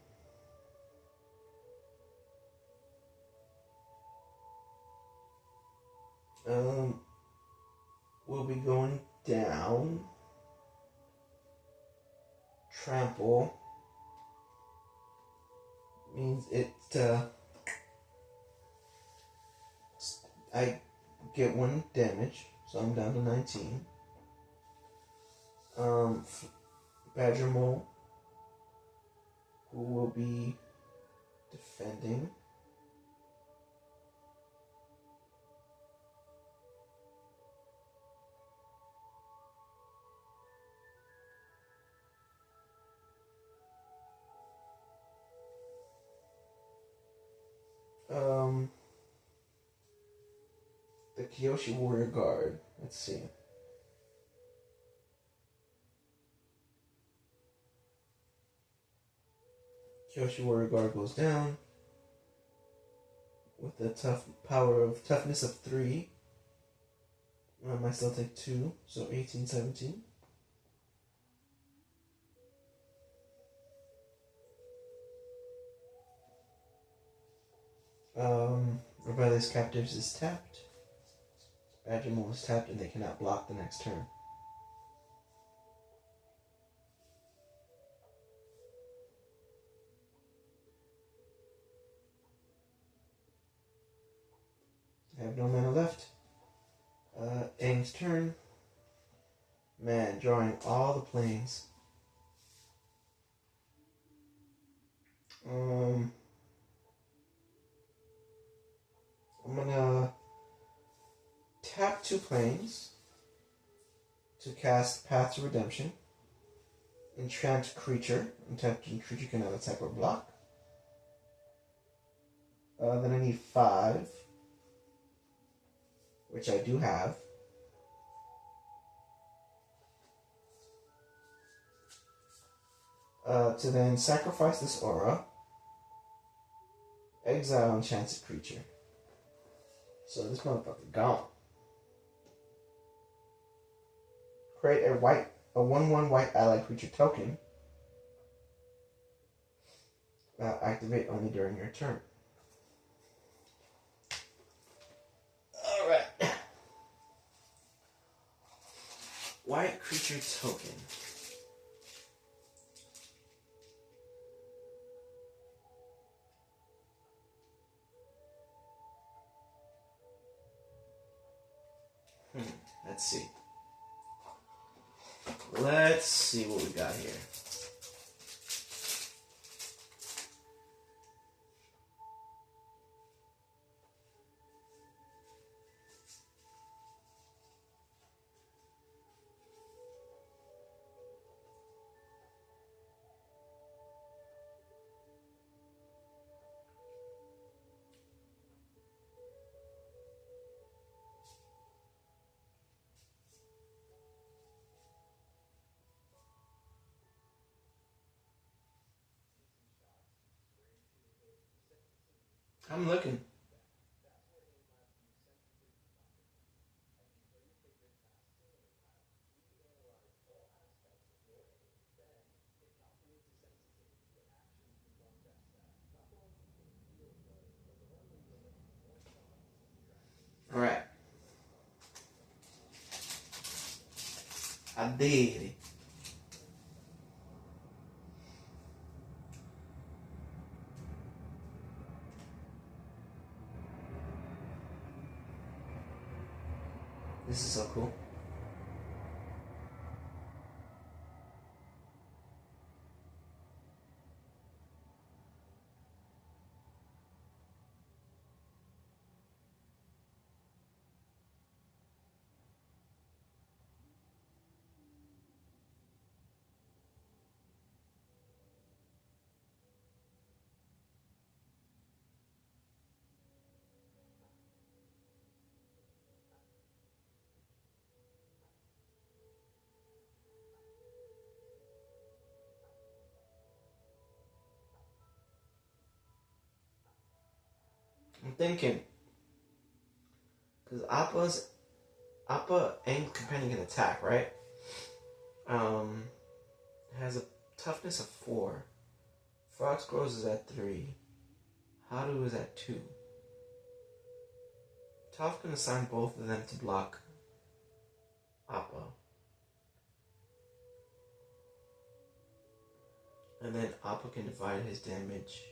Will be going down. Trample means I get 1 damage, so I'm down to 19. Badger Mole, who will be defending. The Kyoshi Warrior Guard. Let's see. Kyoshi Warrior Guard goes down with the toughness of 3. I might still take 2, so 18, 17. Rebellious Captives is tapped. Badgermole is tapped and they cannot block the next turn. I have no mana left. Aang's turn. Man, drawing all the planes. I'm gonna tap 2 planes to cast Path to Redemption. Enchant creature. Enchanted creature cannot attack or block. Then I need 5, which I do have. To then sacrifice this aura, exile enchanted creature. So this motherfucker gone. Create a 1/1 white allied creature token. Activate only during your turn. Alright. White creature token. Let's see. Let's see what we got here. I'm looking. Alright. I did it. This is so cool. I'm thinking, because Appa Aang's companion can attack, right? Has a toughness of 4. Fox Grows is at 3. Haru is at 2. Toph can assign both of them to block Appa. And then Appa can divide his damage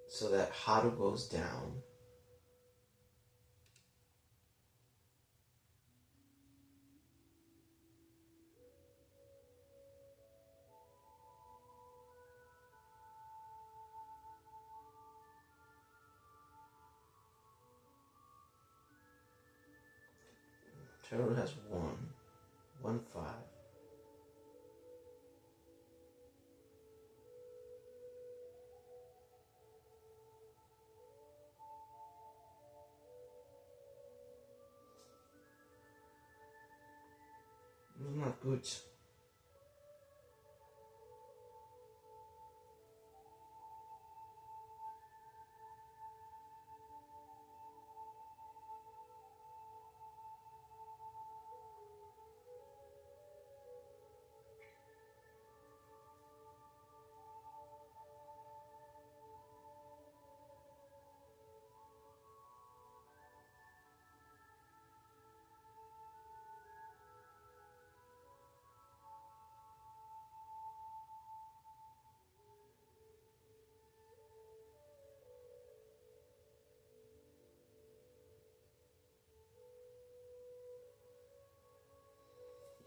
so that Haru goes down. Turtle has 1, 5. It's not good.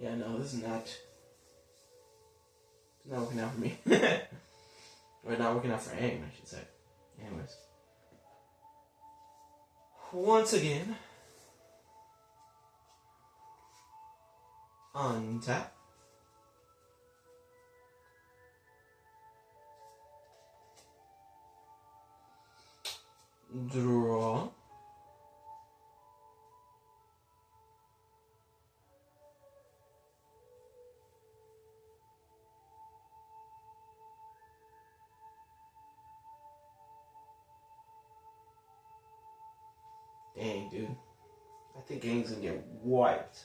Yeah, no, this is not. It's not working out for me. Or not working out for AIM, I should say. Anyways. Once again. Untap. Draw. Dang, dude. I think Gang's gonna get wiped.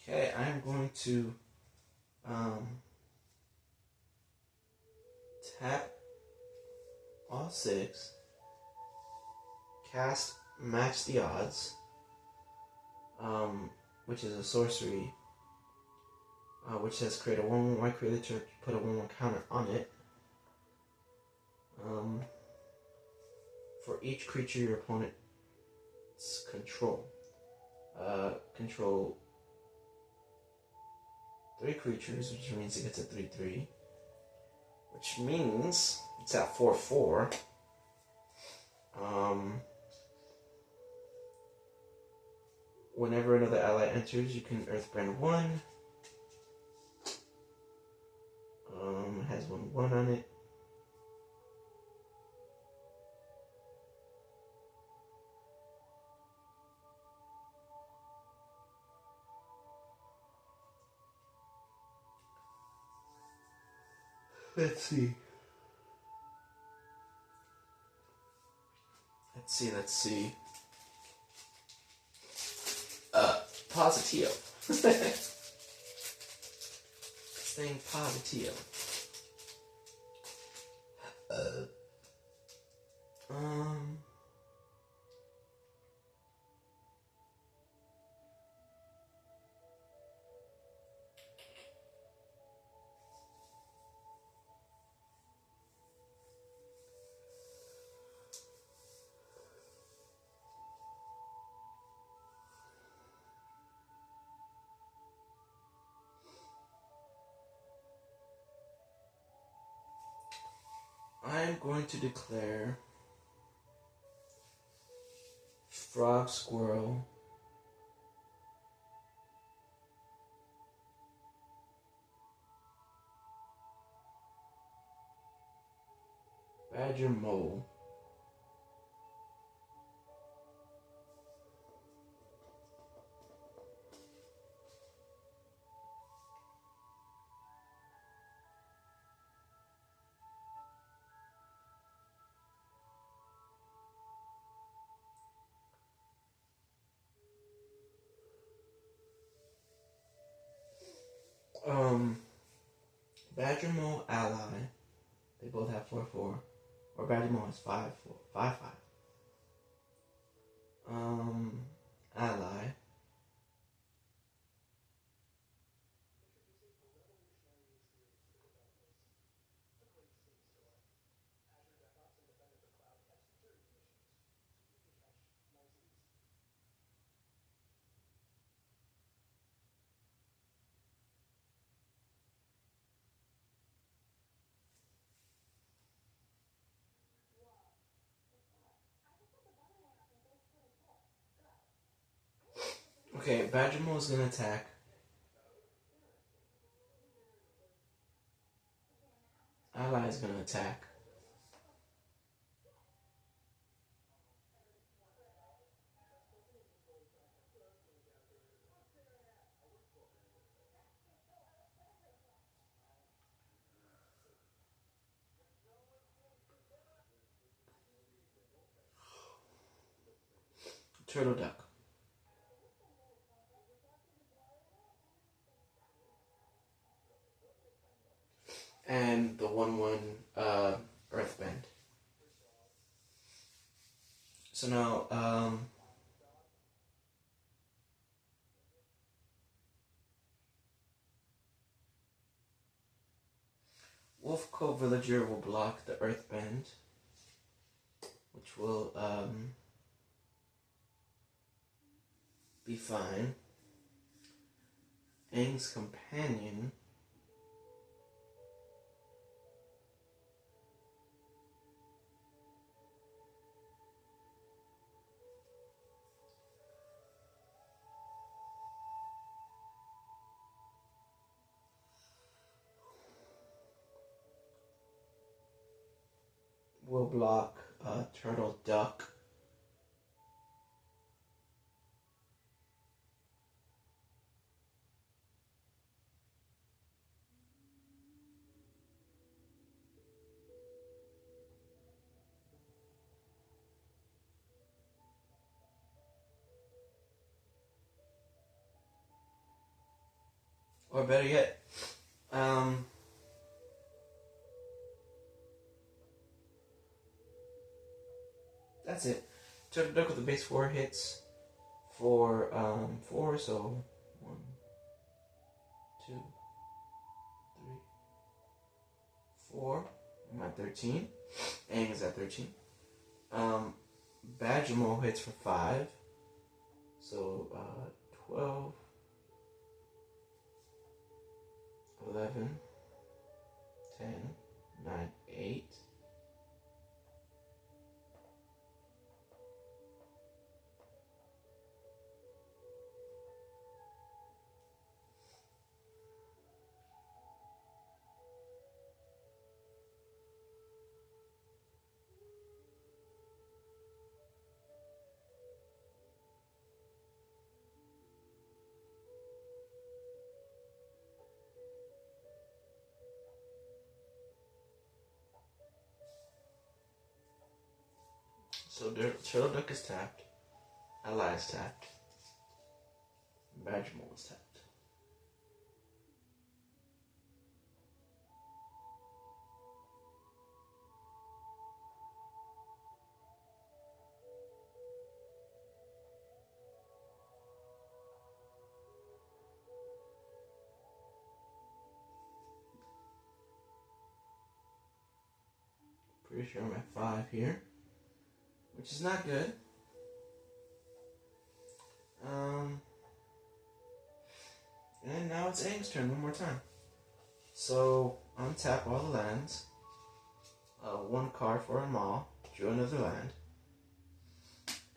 Okay, I'm going to tap all 6, cast Match the Odds, which is a sorcery, which says create a 1/1 white creature, put a 1/1 counter on it. For each creature your opponent's control. Control 3 creatures, which means it gets a 3/3. Which means it's at 4/4. Whenever another ally enters, you can Earthbrand 1. It has 1/1 on it. Let's see. Positio. Staying Positio. I'm going to declare Frog Squirrel Badger Mole Badger Mole Ally. They both have 4/4. Or Badger Mole has 5/4. 5/5. Ally. Okay, Badger Mole is gonna attack. Ally is gonna attack. Turtle duck. And the 1/1 Earthbend. So now, Wolf Cove Villager will block the Earthbend, which will be fine. Aang's Companion will block Turtle Duck. Or better yet, that's it. Turtle Duck with the base 4 hits for 4, so 1, 2, 3, 4. I'm at 13. Aang is at 13. Badgermole hits for 5, so 12, 11, 10, 9, 8. So Turtle Duck is tapped. Ally is tapped. Badgermole is tapped. Pretty sure I'm at 5 here, which is not good. And now it's Aang's turn one more time. So untap all the lands. 1 card for a Maul. Drew another land.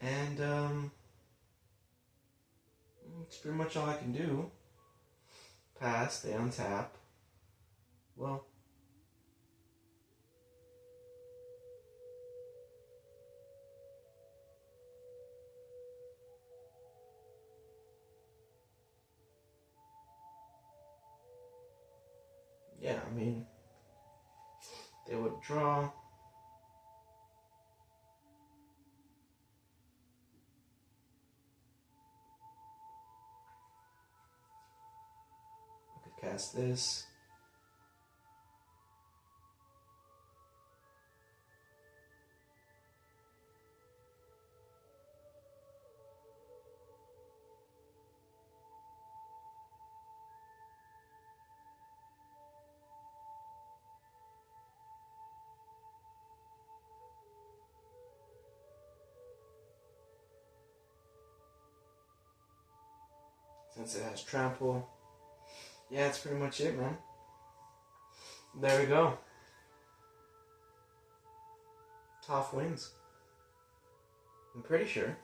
And it's pretty much all I can do. Pass, they untap. Well, yeah, I mean, they would draw. I could cast this. Since it has trample. Yeah, that's pretty much it, man. There we go. Toph wins. I'm pretty sure.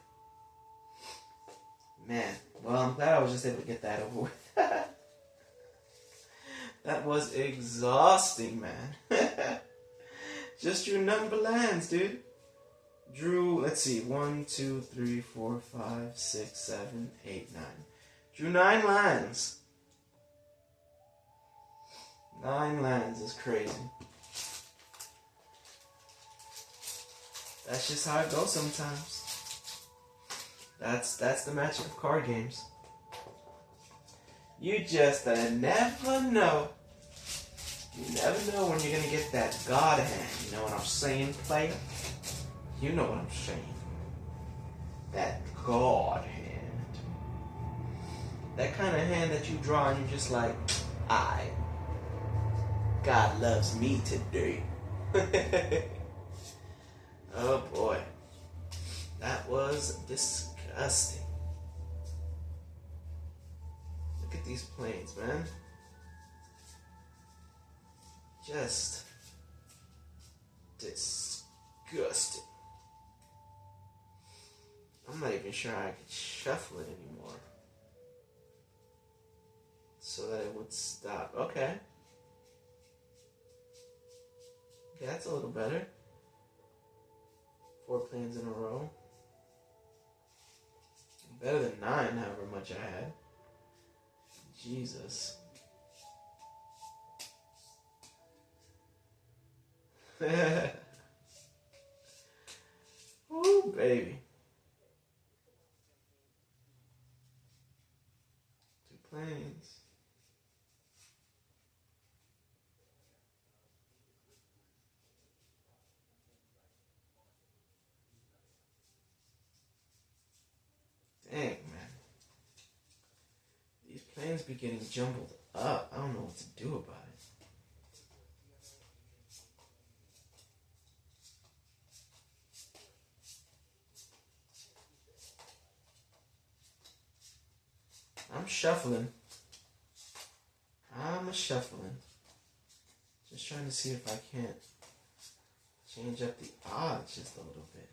Man, well, I'm glad I was just able to get that over with. That was exhausting, man. Just drew nothing but lands, dude. Drew, let's see, 1, 2, 3, 4, 5, 6, 7, 8, 9. Drew 9 lands. 9 lands is crazy. That's just how it goes sometimes. That's the magic of card games. You just never know. You never know when you're gonna get that God hand. You know what I'm saying, player? You know what I'm saying. That God hand. That kind of hand that you draw and you're just like, God loves me today. Oh boy. That was disgusting. Look at these planes, man. Just disgusting. I'm not even sure I could shuffle it anymore. So that it would stop. Okay. Okay, that's a little better. 4 planes in a row. Better than 9, however much I had. Jesus. Ooh, baby. 2 planes. Dang, man. These planes be getting jumbled up. I don't know what to do about it. I'm shuffling. I'm shuffling. Just trying to see if I can't change up the odds just a little bit.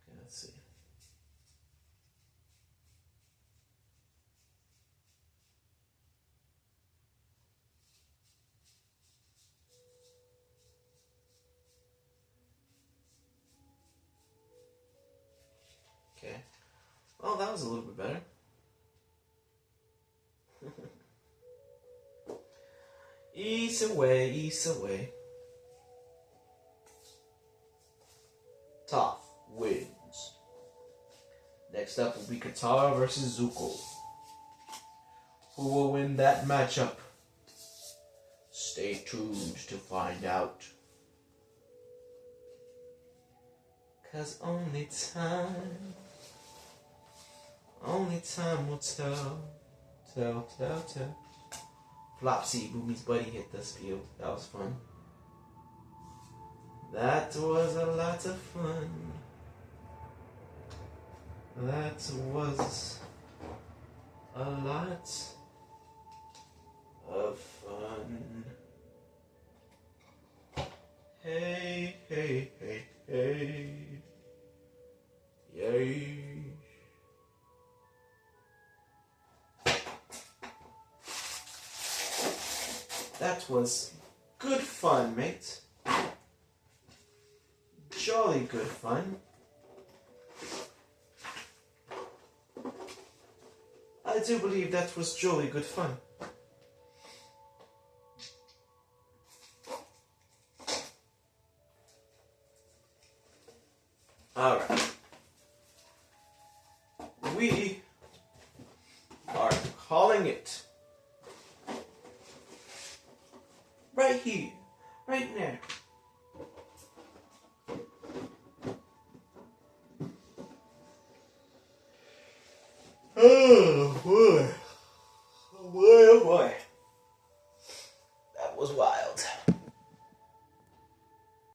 Okay, let's see. Okay. Well, that was a little bit better. Ease away, ease away. Toph wins. Next up will be Katara versus Zuko. Who will win that matchup? Stay tuned to find out. 'Cause only time will tell. Tell. Flopsy, Boomy's buddy hit the spiel. That was fun. That was a lot of fun. That was a lot of fun. Hey, hey, hey, hey. Yay. That was good fun, mate. Jolly good fun. I do believe that was jolly good fun. Alright. We are calling it right here, right now. Oh boy. Oh boy, oh boy.